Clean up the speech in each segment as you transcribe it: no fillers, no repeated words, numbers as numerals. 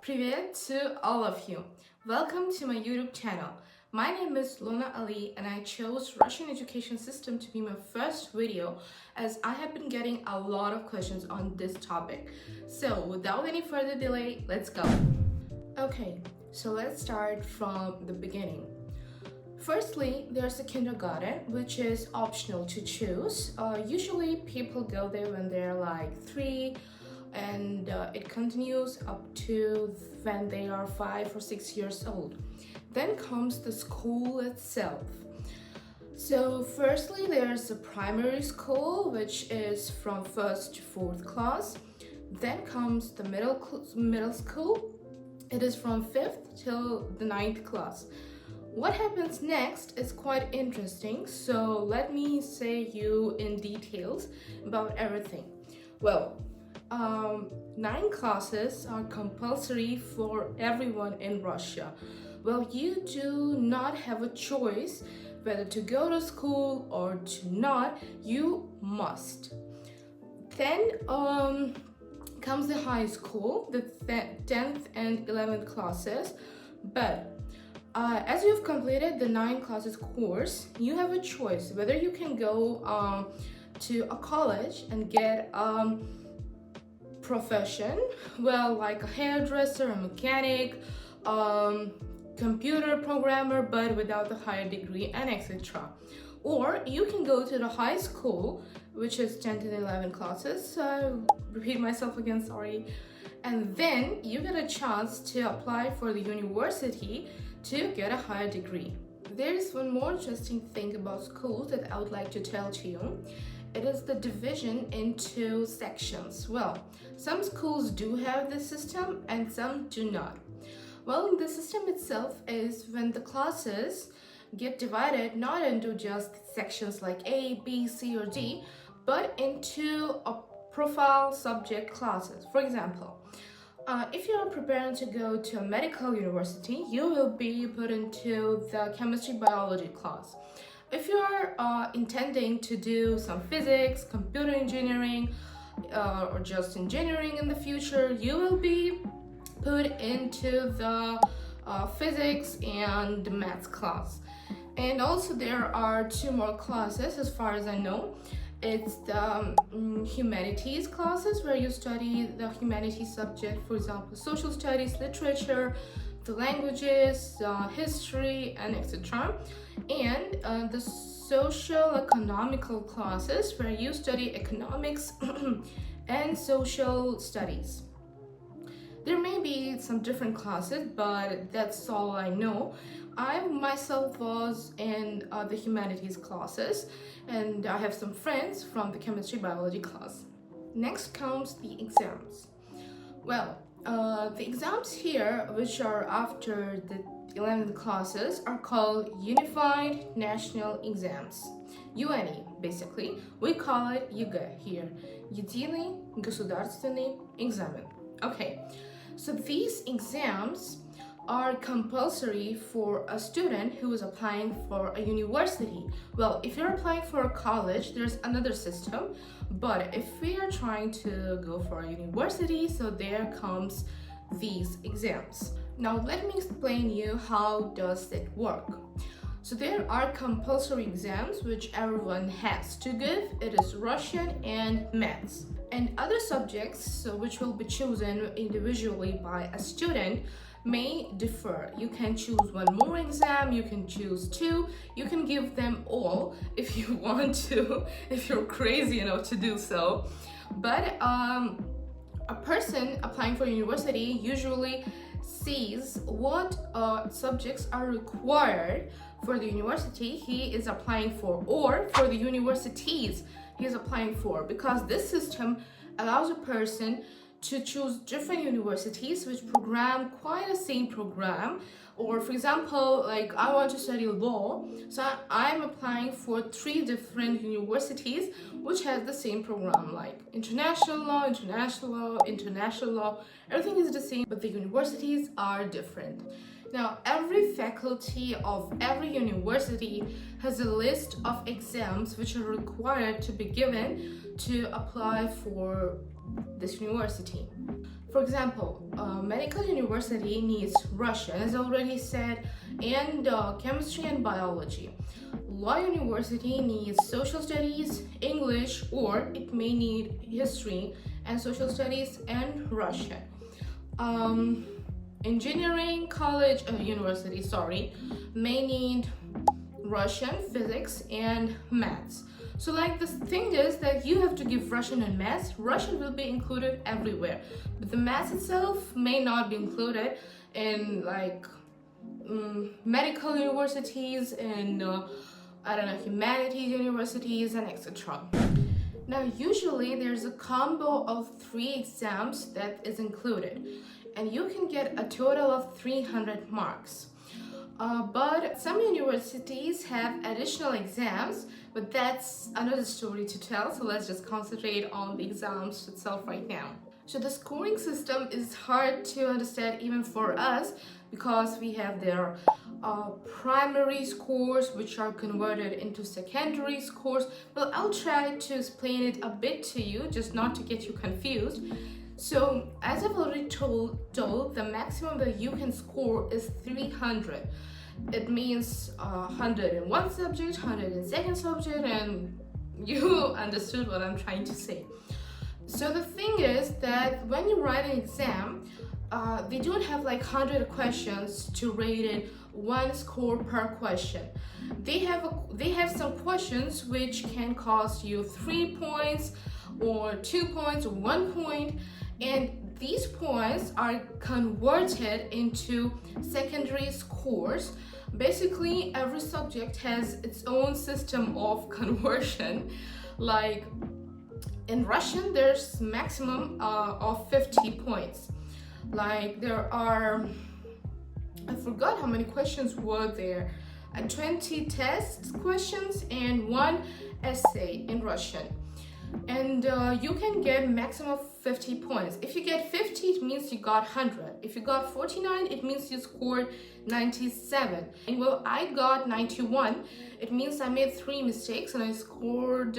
Привет to all of you. Welcome to my YouTube channel. My name is Luna Ali and I chose Russian education system to be my first video as I have been getting a lot of questions on this topic. So without any further delay, let's go. Okay, so let's start from the beginning. Firstly, there's the kindergarten, which is optional to choose. Usually people go there when they're like 3 and it continues up to when they are 5 or 6 years old. Then comes the school itself. So firstly, there's the primary school, which is from 1st to 4th class. Then comes the middle school. It is from 5th till the 9th class. What happens next is quite interesting, so let me say you in details about everything. Well, 9 classes are compulsory for everyone in Russia. Well, you do not have a choice whether to go to school or to not. You must. Then comes the high school, the 10th and 11th classes. But as you've completed the 9 classes course, you have a choice whether you can go to a college and get profession, well, like a hairdresser, a mechanic, computer programmer, but without the higher degree and etc. Or you can go to the high school, which is 10th and 11th classes, repeat myself again, sorry, and then you get a chance to apply for the university to get a higher degree. There is one more interesting thing about schools that I would like to tell to you. It is the division into sections. Well, some schools do have this system and some do not. Well, the system itself is when the classes get divided not into just sections like A, B, C, or D, but into a profile subject classes. For example, if you're preparing to go to a medical university, you will be put into the chemistry biology class. If you are intending to do some physics, computer engineering, or just engineering in the future, you will be put into the physics and maths class. And also there are 2 more classes as far as I know. It's the humanities classes where you study the humanities subject, for example, social studies, literature, the languages, history, and etc. And the social economical classes where you study economics and social studies. There may be some different classes, but that's all I know. I myself was in the humanities classes, and I have some friends from the chemistry biology class. Next comes the exams. Well, the exams here, which are after the 11th classes, are called Unified National Exams. UNE, basically. We call it ЕГЭ here. Единый государственный экзамен. Okay, so these exams are compulsory for a student who is applying for a university. Well, if you're applying for a college, there's another system, but if we are trying to go for a university, so there comes these exams. Now let me explain you how does it work. So there are compulsory exams which everyone has to give. It is Russian and maths. And other subjects which will be chosen individually by a student may differ. You can choose 1 more exam, you can choose 2, you can give them all if you want to, if you're crazy enough to do so. But a person applying for university usually sees what subjects are required for the university he is applying for, or for the universities he is applying for, because this system allows a person to choose different universities which program quite the same program. Or for example, like I want to study law, so I'm applying for 3 different universities which has the same program, like international law, everything is the same, but the universities are different. Now, every faculty of every university has a list of exams which are required to be given to apply for this university. For example, medical university needs Russian, as I already said, and chemistry and biology. Law university needs social studies, English, or it may need history and social studies and Russian. Engineering college university, may need Russian, physics, and maths. So like the thing is that you have to give Russian and maths. Russian will be included everywhere, but the maths itself may not be included in like medical universities and humanities universities and etc. Now usually there's a combo of 3 exams that is included, and you can get a total of 300 marks. But some universities have additional exams, but that's another story to tell, so let's just concentrate on the exams itself right now. So the scoring system is hard to understand even for us because we have their primary scores which are converted into secondary scores. Well, I'll try to explain it a bit to you, just not to get you confused. So as I've already told, the maximum that you can score is 300. It means 100 in one subject, 100 in second subject, and you understood what I'm trying to say. So the thing is that when you write an exam, they don't have like 100 questions to rate it 1 score per question. They have some questions which can cost you 3 points or 2 points or 1 point, and these points are converted into secondary scores. Basically, every subject has its own system of conversion. Like in Russian, there's maximum of 50 points. Like there are, I forgot how many questions were there, 20 test questions and 1 essay in Russian. And you can get maximum of 50 points. If you get 50, it means you got 100. If you got 49, it means you scored 97. And well, I got 91. It means I made 3 mistakes and I scored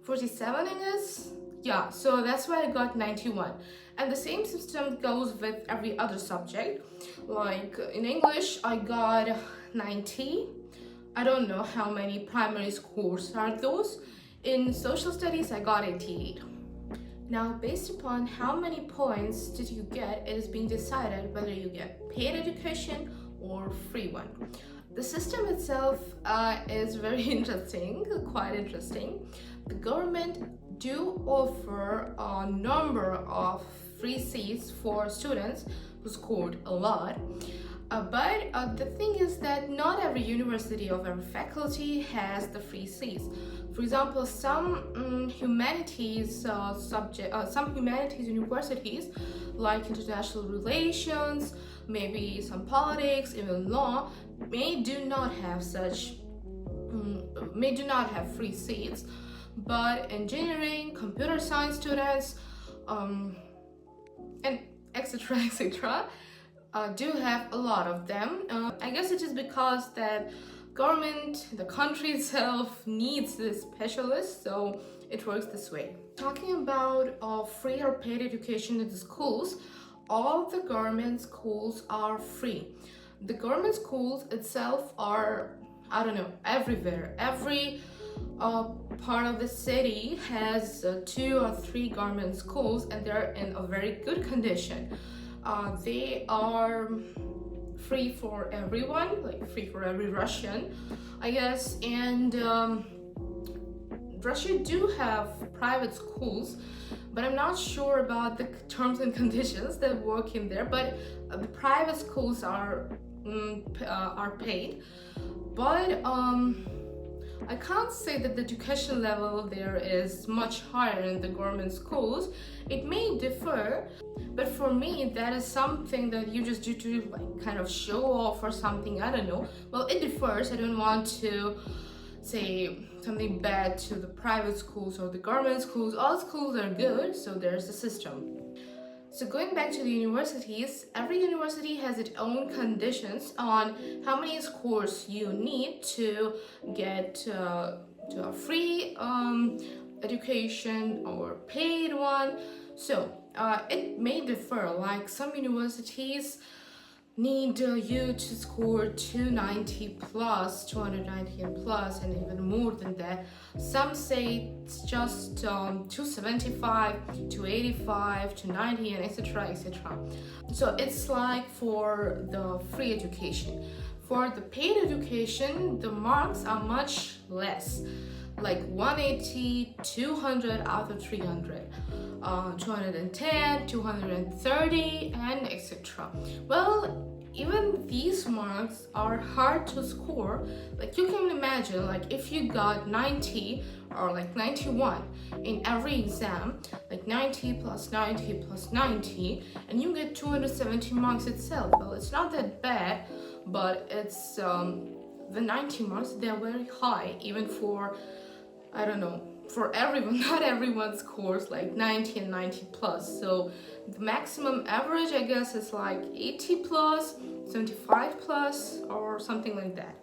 47, I guess. Yeah, so that's why I got 91. And the same system goes with every other subject. Like in English, I got 90. I don't know how many primary scores are those. In social studies, I got 88. Now, based upon how many points did you get, it is being decided whether you get paid education or free one. The system itself is very interesting, quite interesting. The government do offer a number of free seats for students who scored a lot. But the thing is that not every university or every faculty has the free seats. For example, some humanities universities, like international relations, maybe some politics, even law, may do not have free seats. But engineering, computer science students, and etc. etc. Do have a lot of them. I guess it is because that government, the country itself needs this specialist, so it works this way. Talking about free or paid education in the schools, all the government schools are free. The government schools itself are, I don't know, everywhere. Every part of the city has 2 or 3 government schools, and they're in a very good condition. They are free for everyone, like free for every Russian, I guess. And Russia do have private schools, but I'm not sure about the terms and conditions that work in there. But the private schools are paid, but I can't say that the education level there is much higher in the government schools. It may differ, but for me that is something that you just do to like kind of show off or something, I don't know. Well, it differs. I don't want to say something bad to the private schools or the government schools. All schools are good, so there's a system. So going back to the universities, every university has its own conditions on how many scores you need to get to a free education or paid one. So it may differ. Like some universities need you to score 290 plus, 290 and plus, and even more than that. Some say it's just 275, 285, 290, and etc. etc. So it's like for the free education. For the paid education, the marks are much less, like 180, 200 out of 300. 210, 230, and etc. Well, even these marks are hard to score. Like you can imagine, like if you got 90 or like 91 in every exam, like 90 plus 90 plus 90, and you get 270 marks itself. Well, it's not that bad, but it's the 90 marks, they're very high, even for, I don't know, for everyone. Not everyone scores like 90 and 90 plus. So the maximum average, I guess, is like 80 plus, 75 plus, or something like that.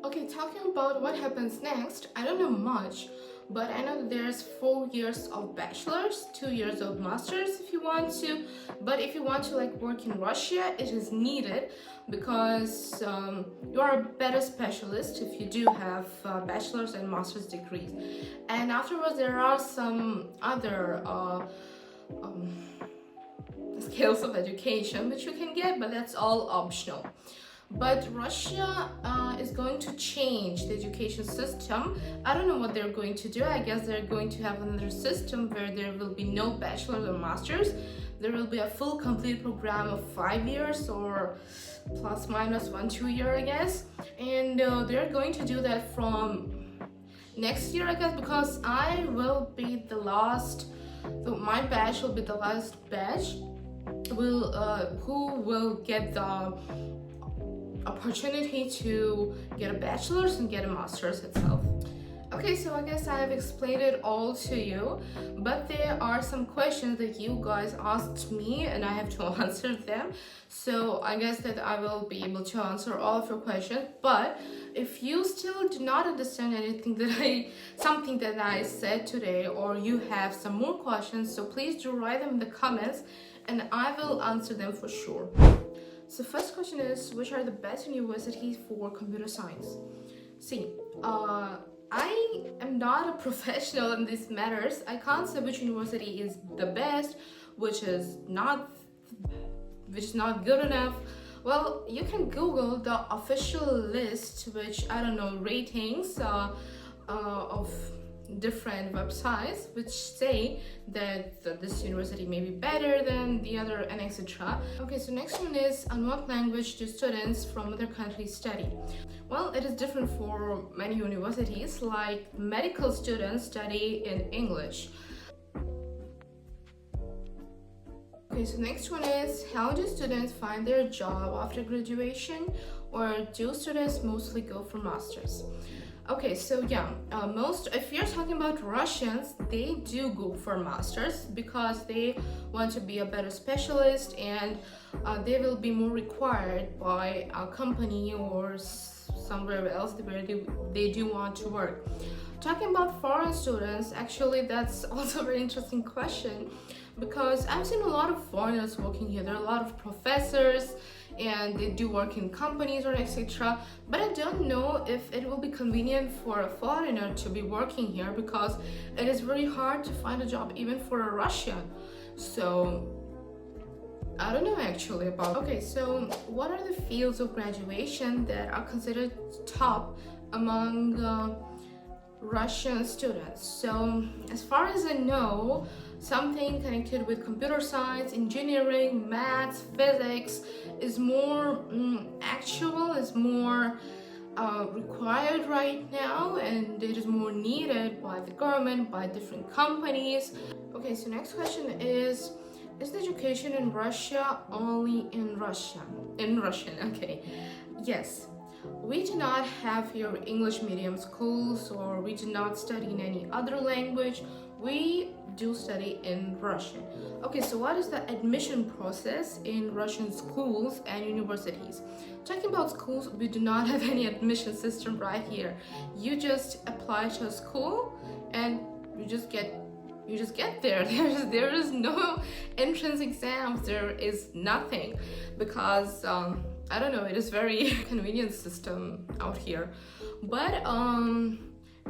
Okay, talking about what happens next, I don't know much, but I know that there's 4 years of bachelor's, 2 years of master's if you want to. But if you want to like work in Russia, it is needed because you are a better specialist if you do have bachelor's and master's degrees. And afterwards, there are some other scales of education which you can get, but that's all optional. But Russia is going to change the education system. I don't know what they're going to do. I guess they're going to have another system where there will be no bachelor's or master's. There will be a full complete program of 5 years or plus minus 1-2 year, I guess. And they're going to do that from next year, I guess, because I will be the last, so my batch will be the last batch who will get the opportunity to get a bachelor's and get a master's itself. Okay, so I guess I have explained it all to you, but there are some questions that you guys asked me and I have to answer them. So I guess that I will be able to answer all of your questions, but if you still do not understand something that I said today, or you have some more questions, so please do write them in the comments and I will answer them for sure. So first question is, which are the best universities for computer science? See, I am not a professional in these matters. I can't say which university is the best, which is not good enough. Well, you can Google the official list, which, I don't know, ratings of different websites which say that this university may be better than the other and etc. Okay, so next one is, on what language do students from other countries study? Well, it is different for many universities. Like medical students study in English. Okay, so next one is, how do students find their job after graduation, or do students mostly go for masters? Okay, so yeah, if you're talking about Russians, they do go for masters because they want to be a better specialist, and they will be more required by a company or somewhere else where they do want to work. Talking about foreign students, actually that's also a very interesting question, because I've seen a lot of foreigners working here. There are a lot of professors and they do work in companies or etc. But I don't know if it will be convenient for a foreigner to be working here, because it is very hard to find a job even for a Russian. So I don't know actually about. Okay, so what are the fields of graduation that are considered top among Russian students? So as far as I know, something connected with computer science, engineering, maths, physics is more required right now, and it is more needed by the government, by different companies. Okay, so next question is the education in Russia only in Russian? In Russian, okay. Yes. We do not have here English medium schools, or we do not study in any other language. We do study in Russian. Okay, so what is the admission process in Russian schools and universities? Talking about schools, we do not have any admission system right here. You just apply to a school and you just get You just get there. There is no entrance exams. There is nothing, because I don't know. It is very convenient system out here. But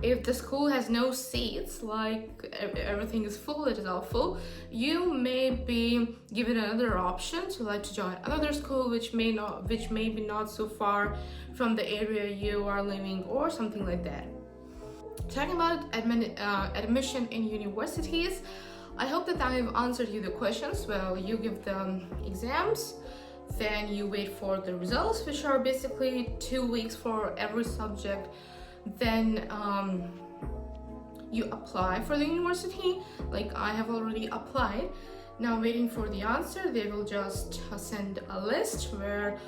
if the school has no seats, like everything is full, it is all full, you may be given another option to like to join another school which may be not so far from the area you are living, or something like that. Talking about admission in universities, I hope that I've answered you the questions. Well, you give the exams, then you wait for the results, which are basically 2 weeks for every subject. Then you apply for the university. Like I have already applied, now waiting for the answer. They will just send a list where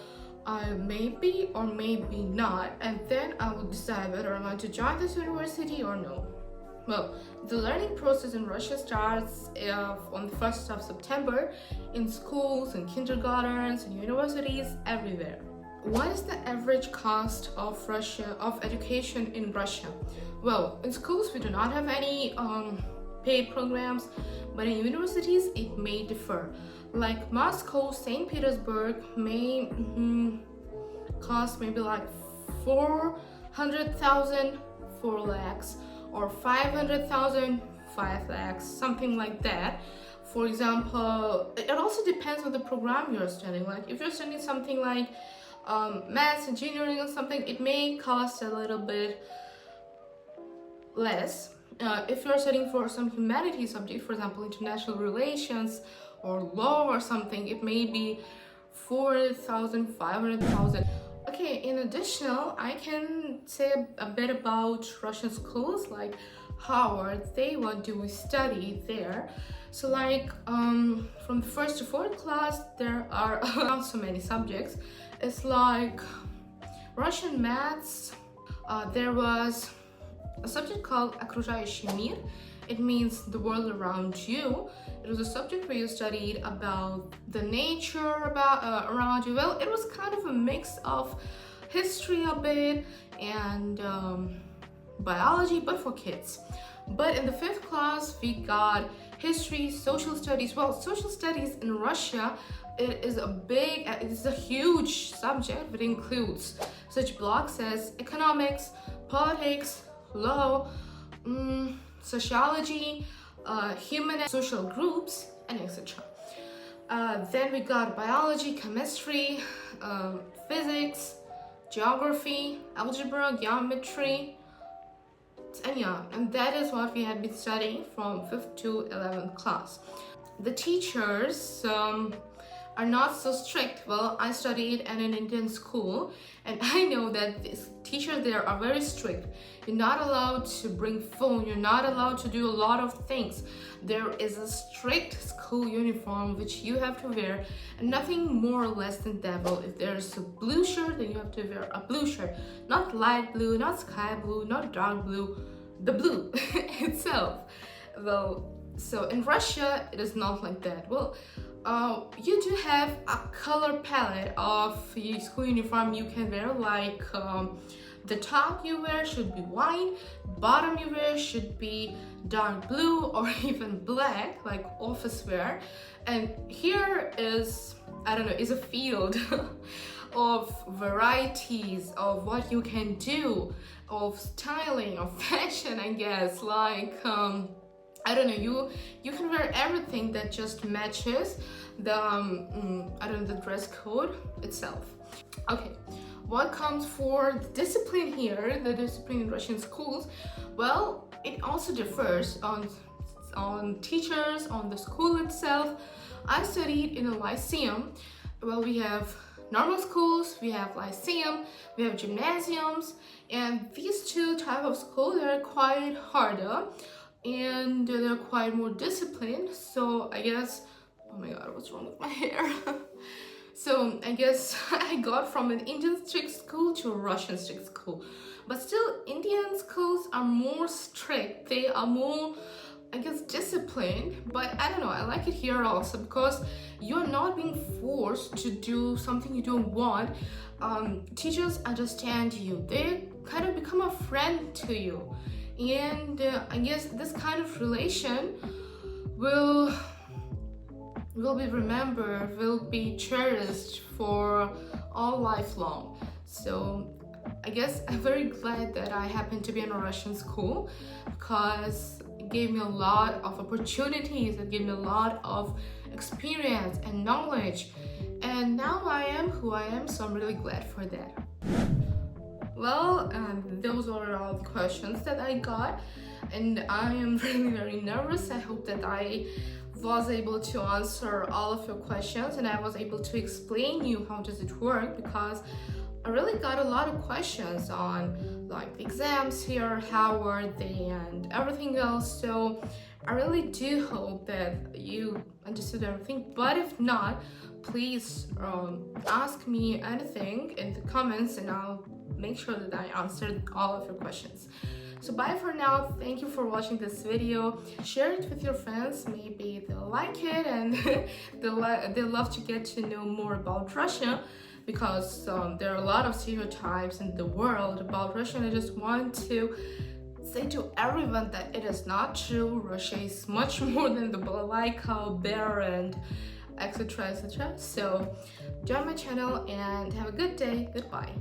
I may be or maybe not, and then I will decide whether I want to join this university or no. Well, the learning process in Russia starts on the 1st of September in schools and kindergartens and universities everywhere. What is the average cost of education in Russia? Well, in schools we do not have any paid programs, but in universities it may differ. Like Moscow, St. Petersburg may cost maybe like 400,000, 4 lakhs, or 500,000, 5 lakhs, something like that. For example, it also depends on the program you're studying. Like if you're studying something like maths, engineering or something, it may cost a little bit less. If you're studying for some humanities subject, for example international relations or law or something, it may be 400,000, 500,000. Okay, in additional, I can say a bit about Russian schools like Harvard. What do we study there? So like from the 1st to 4th class there are not so many subjects. It's like Russian maths. There was a subject called Окружающий мир. It means the world around you. It was a subject where you studied about the nature around you. Well, it was kind of a mix of history a bit and biology, but for kids. But in the 5th class we got history, social studies. Well, social studies in Russia, it is a huge subject. It includes such blocks as economics, politics, law, sociology, human and social groups, and etc. Then we got biology, chemistry, physics, geography, algebra, geometry, and that is what we have been studying from 5th to 11th class. The teachers are not so strict. Well, I studied at an Indian school and I know that these teachers there are very strict. You're not allowed to bring phone, you're not allowed to do a lot of things. There is a strict school uniform which you have to wear, and nothing more or less than that. Well, if there's a blue shirt, then you have to wear a blue shirt. Not light blue, not sky blue, not dark blue, the blue itself. Well, so in Russia it is not like that. Well, you do have a color palette of your school uniform you can wear, like the top you wear should be white, bottom you wear should be dark blue or even black, like office wear. And here is, I don't know, is a field of varieties of what you can do, of styling, of fashion, I guess. Like I don't know, you can wear everything that just matches the I don't know, the dress code itself. Okay, what comes for the discipline here, the discipline in Russian schools? Well, it also differs on teachers, on the school itself. I studied in a lyceum. Well, we have normal schools, we have lyceum, we have gymnasiums, and these two types of schools are quite harder and they're quite more disciplined. So I guess, oh my god, what's wrong with my hair? So I guess I got from an Indian strict school to a Russian strict school. But still, Indian schools are more strict. They are more, I guess, disciplined. But I don't know, I like it here also because you're not being forced to do something you don't want. Teachers understand you. They kind of become a friend to you. And I guess this kind of relation will be remembered, will be cherished for all lifelong. So I guess I'm very glad that I happened to be in a Russian school, because it gave me a lot of opportunities, it gave me a lot of experience and knowledge, and now I am who I am, so I'm really glad for that. Well, those are all the questions that I got, and I am really very nervous. I hope that I was able to answer all of your questions and I was able to explain you how does it work, because I really got a lot of questions on like the exams here, how are they, and everything else. So I really do hope that you understood everything, but if not, please ask me anything in the comments and I'll make sure that I answered all of your questions. So bye for now. Thank you for watching this video. Share it with your friends. Maybe they'll like it and they'll love to get to know more about Russia, because there are a lot of stereotypes in the world about Russia, and I just want to say to everyone that it is not true. Russia is much more than the balalaika, bear, and etc, etc. So join my channel and have a good day. Goodbye.